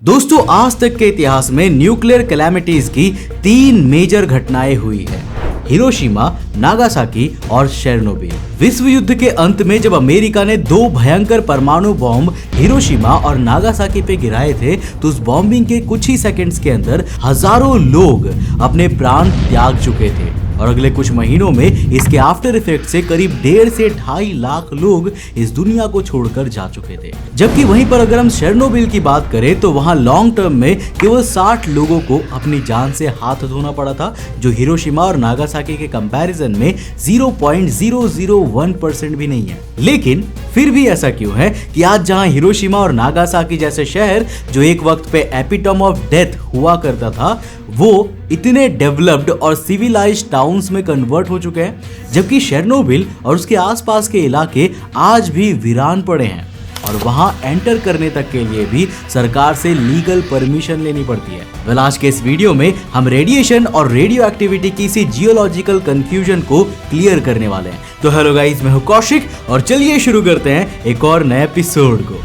दोस्तों, आज तक के इतिहास में न्यूक्लियर कैलामिटीज की 3 मेजर घटनाएं हुई है, हिरोशिमा, नागासाकी और चेरनोबिल। विश्व युद्ध के अंत में जब अमेरिका ने 2 भयंकर परमाणु बॉम्ब हिरोशिमा और नागासाकी पे गिराए थे, तो उस बॉम्बिंग के कुछ ही सेकंड्स के अंदर हजारों लोग अपने प्राण त्याग चुके थे और अगले कुछ महीनों में इसके आफ्टर इफेक्ट से करीब 1.5 से 2.5 लाख लोग इस दुनिया को छोड़कर जा चुके थे। जबकि वहीं पर अगर हम चेरनोबिल की बात करें तो वहां लॉन्ग टर्म में केवल 60 लोगों को अपनी जान से हाथ धोना पड़ा था, जो हिरोशिमा और नागासाकी के कंपैरिजन में 0.001% भी नहीं है। लेकिन फिर भी ऐसा क्यों है कि आज जहां हिरोशिमा और नागासाकी जैसे शहर, जो एक वक्त पे एपिटम ऑफ डेथ हुआ करता था, वो इतने डेवलप्ड और सिविलाइज्ड टाउन्स में कन्वर्ट हो चुके हैं, जबकि चेरनोबिल और उसके आसपास के इलाके आज भी वीरान पड़े हैं और वहां एंटर करने तक के लिए भी सरकार से लीगल परमिशन लेनी पड़ती है। वेल, आज के इस वीडियो में हम रेडिएशन और रेडियो एक्टिविटी की इसी जियोलॉजिकल कंफ्यूजन को क्लियर करने वाले हैं। तो हेलो गाइस, मैं हूं कौशिक और चलिए शुरू करते हैं एक और नए एपिसोड को।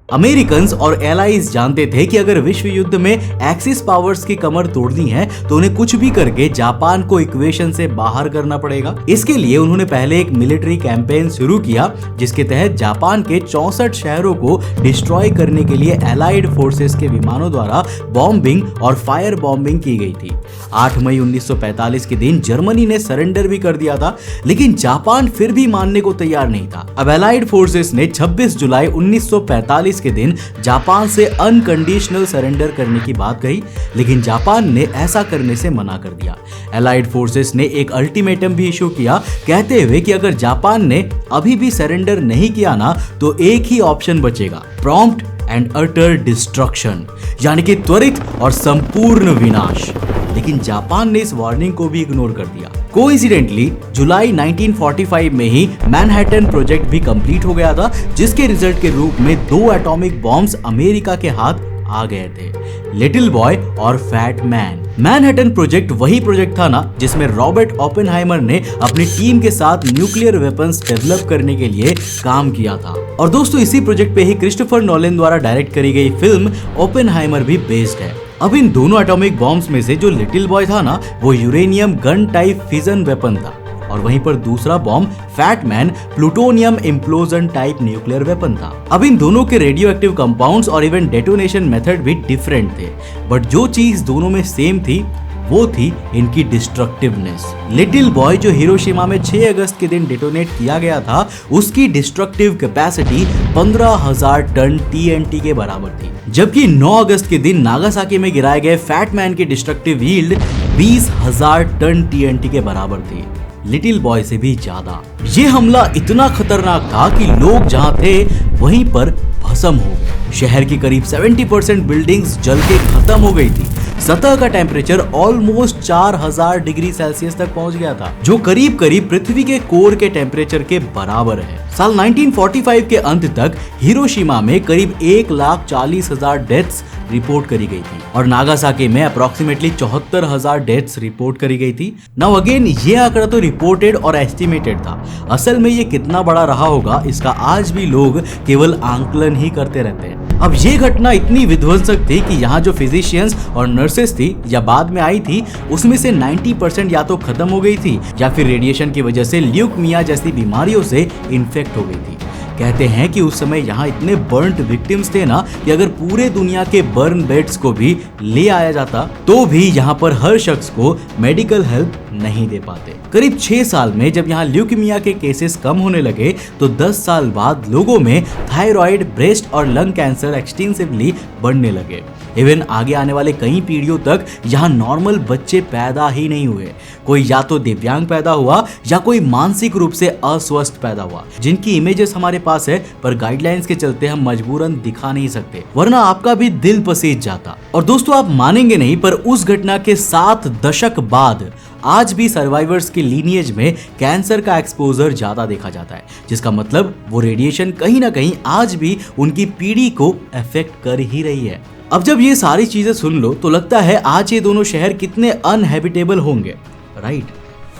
अमेरिकन्स और एलाइज जानते थे कि अगर विश्व युद्ध में एक्सिस पावर्स की कमर तोड़नी है तो उन्हें कुछ भी करके जापान को इक्वेशन से बाहर करना पड़ेगा। इसके लिए उन्होंने पहले एक मिलिट्री कैंपेन शुरू किया, जिसके तहत जापान के 64 शहरों को डिस्ट्रॉय करने के लिए एलाइड फोर्सेस के विमानों द्वारा बॉम्बिंग और फायर बॉम्बिंग की गई थी। 8 मई 1945 के दिन जर्मनी ने सरेंडर भी कर दिया था, लेकिन जापान फिर भी मानने को तैयार नहीं था। अब एलाइड फोर्सेस ने 26 जुलाई 1945 के दिन जापान से अनकंडीशनल सरेंडर करने की बात कही, लेकिन जापान ने ऐसा करने से मना कर दिया। एलाइड फोर्सेस ने एक अल्टीमेटम भी इशू किया, कहते हुए कि अगर जापान ने अभी भी सरेंडर नहीं किया ना, तो एक ही ऑप्शन बचेगा, प्रॉम्प्ट एंड अटर डिस्ट्रक्शन, यानी कि त्वरित और संपूर्ण विनाश। लेकिन जापान ने इस वार्निंग को भी इग्नोर कर दिया। कोइंसिडेंटली जुलाई 1945 में ही मैनहट्टन प्रोजेक्ट भी कंप्लीट हो गया था, जिसके रिजल्ट के रूप में 2 एटॉमिक बॉम्ब्स अमेरिका के हाथ आ गए थे, लिटिल बॉय और फैट मैन। मैनहट्टन प्रोजेक्ट वही प्रोजेक्ट था ना जिसमें रॉबर्ट ओपेनहाइमर ने अपनी टीम के साथ न्यूक्लियर वेपन्स डेवलप करने के लिए काम किया था। और दोस्तों, इसी प्रोजेक्ट पे ही क्रिस्टोफर नोलन द्वारा डायरेक्ट करी गई फिल्म ओपेनहाइमर भी बेस्ड है। अब इन दोनों एटॉमिक बॉम्ब्स में से जो लिटिल बॉय था ना, वो uranium gun type fission weapon था, और वहीं पर दूसरा bomb fat man plutonium implosion type nuclear weapon था। अब इन दोनों के रेडियो एक्टिव कंपाउंड्स और इवन डेटोनेशन मेथड भी डिफरेंट थे, बट जो चीज दोनों में सेम थी वो थी इनकी डिस्ट्रक्टिवनेस। लिटिल बॉय जो हिरोशिमा में 6 अगस्त के दिन डेटोनेट किया गया था, उसकी डिस्ट्रक्टिव कैपेसिटी 15,000 टन TNT के बराबर थी, जबकि 9 अगस्त के दिन नागासाकी में गिराए गए फैट मैन की डिस्ट्रक्टिव यील्ड 20,000 टन TNT के बराबर थी, लिटिल बॉय से भी ज्यादा। ये हमला इतना खतरनाक था कि लोग जहां थे वहीं पर भस्म हो गए। शहर की करीब 70% बिल्डिंग्स जल के खत्म हो गई थी। सतह का टेम्परेचर ऑलमोस्ट 4000 डिग्री सेल्सियस तक पहुंच गया था, जो करीब करीब पृथ्वी के कोर के टेम्परेचर के बराबर है। साल 1945 के अंत तक हिरोशिमा में करीब 1,40,000 डेथ्स रिपोर्ट करी गई थी और नागासाकी में अप्रोक्सीमेटली 74,000 डेथ्स रिपोर्ट करी गई थी। नाउ अगेन, ये आंकड़ा तो रिपोर्टेड और एस्टिमेटेड था। असल में ये कितना बड़ा रहा होगा, इसका आज भी लोग केवल आंकलन ही करते रहते हैं। अब ये घटना इतनी विध्वंसक थी कि यहाँ जो फिजिशियंस और नर्सेस थी या बाद में आई थी, उसमें से 90% या तो खत्म हो गई थी या फिर रेडिएशन की वजह से ल्यूकेमिया जैसी बीमारियों से इन्फेक्ट हो गई थी। कहते हैं कि उस समय यहाँ इतने बर्न्ड विक्टिम्स थे ना कि अगर पूरे दुनिया के बर्न बेड्स को भी ले आया जाता तो भी यहाँ पर हर शख्स को मेडिकल हेल्प नहीं दे पाते। करीब 6 साल में जब यहाँ ल्यूकेमिया के केसेस कम होने लगे, तो 10 साल बाद लोगों में थायराइड, ब्रेस्ट और लंग कैंसर एक्सटेंसिवली बढ़ने लगे। इवन आगे आने वाले कई पीढ़ियों तक यहाँ नॉर्मल बच्चे पैदा ही नहीं हुए। कोई या तो दिव्यांग पैदा हुआ या कोई मानसिक रूप से अस्वस्थ पैदा हुआ, जिनकी इमेजेस हमारे पास है, पर गाइडलाइंस के चलते हम मजबूरन दिखा नहीं सकते, वरना आपका भी दिल पसीज जाता। और दोस्तों, आप मानेंगे नहीं, पर उस घटना के 7 दशक बाद आज भी सर्वाइवर्स के लीनिएज में कैंसर का एक्सपोजर ज्यादा देखा जाता है, जिसका मतलब वो रेडिएशन कहीं ना कहीं आज भी उनकी पीढ़ी को अफेक्ट कर ही रही है। अब जब ये सारी चीजें सुन लो तो लगता है आज ये दोनों शहर कितने अनहैबिटेबल होंगे, राइट?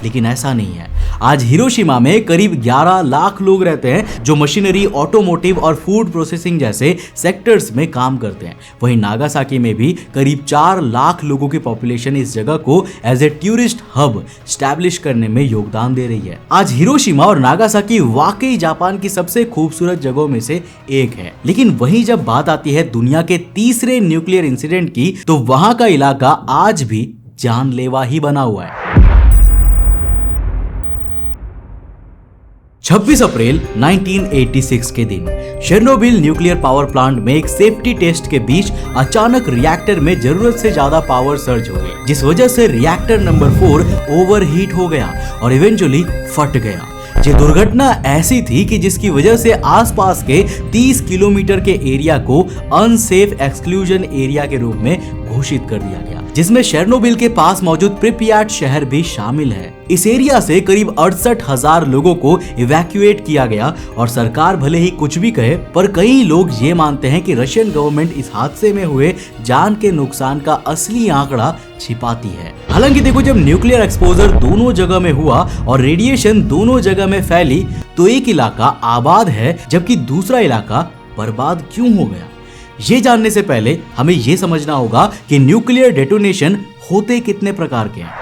लेकिन ऐसा नहीं है। आज हिरोशिमा में करीब 11 लाख लोग रहते हैं जो मशीनरी, ऑटोमोटिव और फूड प्रोसेसिंग जैसे सेक्टर्स में काम करते हैं। वहीं नागासाकी में भी करीब 4 लाख लोगों की पॉपुलेशन इस जगह को as a tourist hub establish करने में योगदान दे रही है। आज हिरोशिमा और नागासाकी वाकई जापान की सबसे खूबसूरत जगहों में से एक है। लेकिन वहीं जब बात आती है दुनिया के तीसरे न्यूक्लियर इंसिडेंट की, तो वहां का इलाका आज भी जानलेवा ही बना हुआ है। 26 अप्रैल 1986 के दिन शेरनोबिल न्यूक्लियर पावर प्लांट में एक सेफ्टी टेस्ट के बीच अचानक रिएक्टर में जरूरत से ज्यादा पावर सर्ज हो गई, जिस वजह से रिएक्टर नंबर 4 ओवरहीट हो गया और इवेंचुअली फट गया। ये दुर्घटना ऐसी थी कि जिसकी वजह से आसपास के 30 किलोमीटर के एरिया को अनसेफ एक्सक्लूजन एरिया के रूप में घोषित कर दिया गया, जिसमें शेरनोबिल के पास मौजूद प्रिपियाट शहर भी शामिल है। इस एरिया से करीब 68,000 लोगों को इवैक्यूएट किया गया और सरकार भले ही कुछ भी कहे, पर कई लोग ये मानते हैं कि रशियन गवर्नमेंट इस हादसे में हुए जान के नुकसान का असली आंकड़ा छिपाती है। हालांकि देखो, जब न्यूक्लियर एक्सपोजर दोनों जगह में हुआ और रेडिएशन दोनों जगह में फैली, तो एक इलाका आबाद है जबकि दूसरा इलाका बर्बाद क्यों हो गया? ये जानने से पहले हमें ये समझना होगा कि न्यूक्लियर डेटोनेशन होते कितने प्रकार के हैं।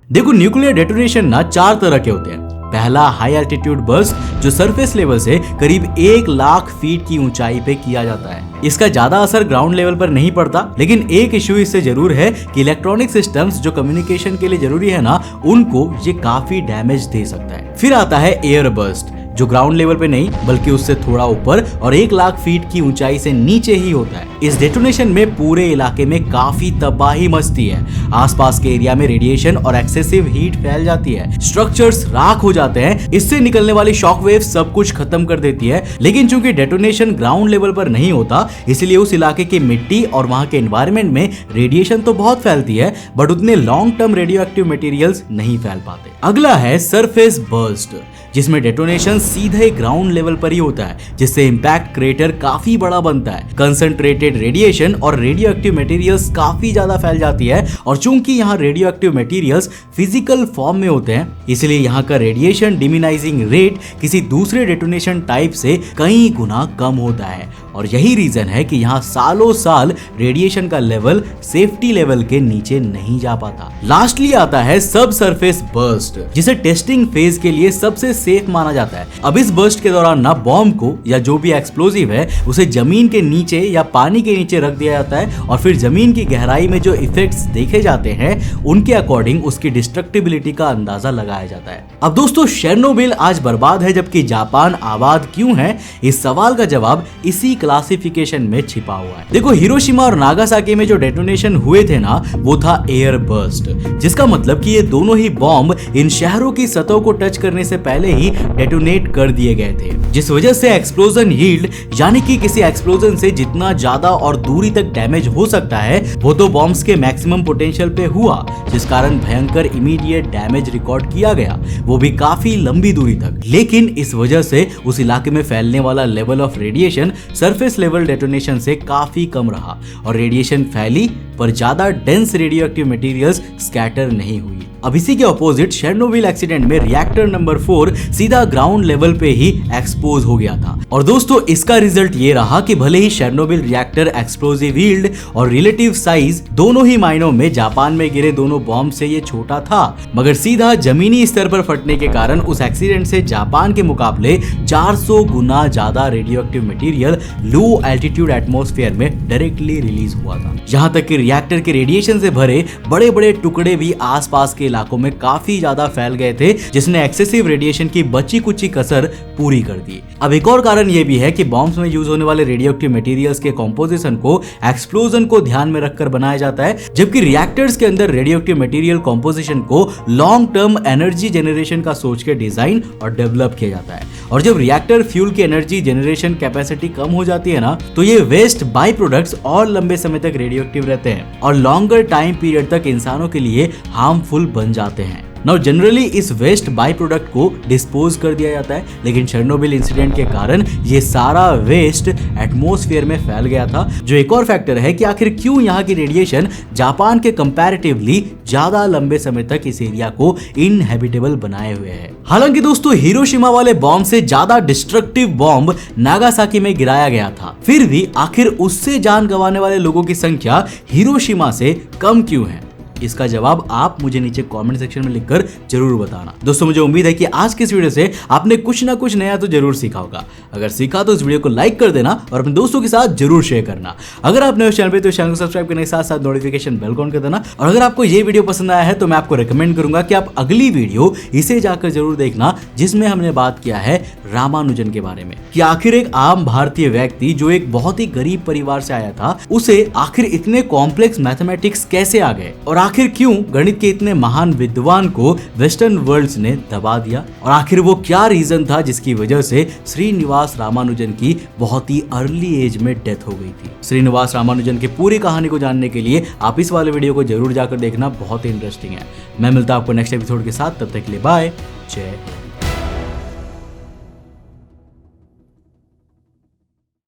देखो, न्यूक्लियर डेटोनेशन ना 4 तरह के होते हैं। पहला हाई एल्टीट्यूड बर्स्ट, जो सरफेस लेवल से करीब 1 लाख फीट की ऊंचाई पे किया जाता है। इसका ज्यादा असर ग्राउंड लेवल पर नहीं पड़ता, लेकिन एक इश्यू इससे जरूर है कि इलेक्ट्रॉनिक सिस्टम्स जो कम्युनिकेशन के लिए जरूरी है ना, उनको ये काफी डैमेज दे सकता है। फिर आता है एयर बर्स्ट, जो ग्राउंड लेवल पे नहीं बल्कि उससे थोड़ा ऊपर और 1 लाख फीट की ऊंचाई से नीचे ही होता है। इस डेटोनेशन में पूरे इलाके में काफी तबाही मचती है। आसपास के एरिया में रेडिएशन और एक्सेसिव हीट फैल जाती है, स्ट्रक्चर्स राख हो जाते हैं। इससे निकलने वाली शॉक वेव सब कुछ खत्म कर देती है। लेकिन चूंकि डेटोनेशन ग्राउंड लेवल पर नहीं होता, इसलिए उस इलाके की मिट्टी और वहां के एनवायरनमेंट में रेडिएशन तो बहुत फैलती है, बट उतने long term radio active materials नहीं फैल पाते। अगला है सरफेस बर्स्ट, जिसमें डेटोनेशन सीधे ग्राउंड लेवल पर ही होता है, जिससे इंपैक्ट क्रेटर काफी बड़ा बनता है। कंसंट्रेटेड रेडिएशन और रेडियो एक्टिव मटेरियल्स काफी ज्यादा फैल जाती है, और चूंकि यहाँ radio active materials physical form में होते हैं, इसलिए यहाँ का रेडिएशन डिमिनाइजिंग रेट किसी दूसरे डेटोनेशन टाइप से कई गुना कम होता है। और यही रीजन है कि यहाँ सालों साल रेडिएशन का लेवल सेफ्टी लेवल के नीचे नहीं जा पाता। लास्टली आता है सब सरफेस बर्स्ट, जिसे टेस्टिंग फेज के लिए सबसे सेफ माना जाता है। अब इस बर्स्ट के दौरान ना बॉम्ब को या जो भी एक्सप्लोजिव है उसे जमीन के नीचे या पानी के नीचे रख दिया जाता है, और फिर जमीन की गहराई में जो इफेक्ट्स देखे जाते हैं उनके अकॉर्डिंग उसकी डिस्ट्रक्टिबिलिटी का अंदाजा लगाया जाता है। अब दोस्तों, शेरनोबिल आज बर्बाद है जबकि जापान आबाद क्यों है? इस सवाल का जवाब इसी क्लासिफिकेशन में छिपा हुआ है। देखो, हिरोशिमा और नागासाकी में जो डेटोनेशन हुए थे ना, वो था एयर बर्स्ट, जिसका मतलब कि ये दोनों ही बॉम्ब इन शहरों की सतह को टच करने से पहले ही डेटोनेट कर दिए गए थे, जिस वजह से एक्सप्लोजन यील्ड, यानी कि किसी एक्सप्लोजन से जितना ज्यादा और दूरी तक डैमेज हो सकता है वो तो बॉम्ब्स के मैक्सिमम पोटेंशियल पे हुआ, जिस कारण भयंकर इमीडिएट डैमेज रिकॉर्ड किया गया, वो भी काफी लंबी दूरी तक। लेकिन इस वजह से उस इलाके में फैलने वाला level of radiation surface level detonation से काफी कम रहा, और रेडिएशन फैली पर ज्यादा dense radio active materials scatter नहीं हुई। अब इसी के ऑपोजिट शेरनोबिल एक्सीडेंट में रिएक्टर नंबर 4 सीधा ग्राउंड लेवल पे ही एक्सपोज हो गया था। और दोस्तों, इसका रिजल्ट ये रहा कि भले ही शेरनोबिल रिएक्टर एक्सप्लोजिव यील्ड और रिलेटिव साइज दोनों ही मायनों में जापान में गिरे दोनों बॉम्ब से ये छोटा था, मगर सीधा जमीनी स्तर पर फटने के कारण उस एक्सीडेंट से जापान के मुकाबले 400 गुना ज्यादा रेडियो एक्टिव मटेरियल लो एल्टीट्यूड एटमॉस्फेयर में डायरेक्टली रिलीज हुआ था। यहाँ तक कि रिएक्टर के रेडिएशन से भरे बड़े बड़े टुकड़े भी आसपास के इलाकों में काफी ज्यादा फैल गए थे, जिसने एक्सेसिव रेडिएशन की बची कुची कसर पूरी कर दी। अब एक और कारण यह भी है कि बॉम्ब्स में यूज होने वाले रेडियोएक्टिव मटेरियल्स के कॉम्पोजिशन को एक्सप्लोजन को ध्यान में रखकर बनाया जाता है, जबकि रिएक्टर्स के अंदर रेडियोएक्टिव मटेरियल कॉम्पोजिशन को लॉन्ग टर्म एनर्जी जनरेशन का सोच के डिजाइन और डेवलप किया जाता है। और जब रिएक्टर फ्यूल की एनर्जी जनरेशन कैपेसिटी कम हो जाती है ना, तो ये वेस्ट बाई प्रोडक्ट्स और लंबे समय तक रेडियोएक्टिव रहते हैं और लॉन्गर टाइम पीरियड तक इंसानों के लिए हार्मफुल बन जाते हैं। नाउ जनरली इस वेस्ट बाई प्रोडक्ट को डिस्पोज कर दिया जाता है, लेकिन चेरनोबिल इंसिडेंट के कारण ये सारा वेस्ट एटमॉस्फेयर में फैल गया था। जो एक और फैक्टर है कि आखिर क्यों यहाँ की रेडिएशन जापान के कंपैरेटिवली ज्यादा लंबे समय तक इस एरिया को इनहेबिटेबल बनाए हुए है। हालांकि दोस्तों हिरोशिमा वाले बॉम्ब से ज्यादा डिस्ट्रक्टिव बॉम्ब नागासाकी में गिराया गया था, फिर भी आखिर उससे जान गंवाने वाले लोगों की संख्या हिरोशिमा से कम क्यों है? इसका जवाब आप मुझे नीचे कमेंट सेक्शन में लिखकर जरूर बताना। दोस्तों मुझे उम्मीद है कि आज के इस वीडियो से आपने कुछ ना कुछ नया तो जरूर सीखा होगा। अगर सीखा तो इस वीडियो को लाइक कर देना और अपने दोस्तों के साथ जरूर शेयर करना। अगर आप नए उस चैनल पे तो चैनल को सब्सक्राइब करने के साथ साथ नोटिफिकेशन बेल ऑन कर देना। और अगर आपको ये वीडियो पसंद आया है तो मैं आपको रिकमेंड करूंगा कि आप अगली वीडियो इसे जाकर जरूर देखना, जिसमें हमने बात किया है रामानुजन के बारे में, कि आखिर एक आम भारतीय व्यक्ति जो एक बहुत ही गरीब परिवार से आया था, उसे आखिर इतने कॉम्प्लेक्स मैथमेटिक्स कैसे आ गए, और आखिर क्यों गणित के इतने महान विद्वान को वेस्टर्न वर्ल्ड ने दबा दिया, और आखिर वो क्या रीजन था जिसकी वजह से श्रीनिवास रामानुजन की बहुत ही अर्ली एज में डेथ हो गई थी। श्रीनिवास रामानुजन की पूरी कहानी को जानने के लिए आप इस वाले वीडियो को जरूर जाकर देखना, बहुत ही इंटरेस्टिंग है। मैं मिलता हूं आपको नेक्स्ट एपिसोड के साथ, तब तक के लिए बाय, जय।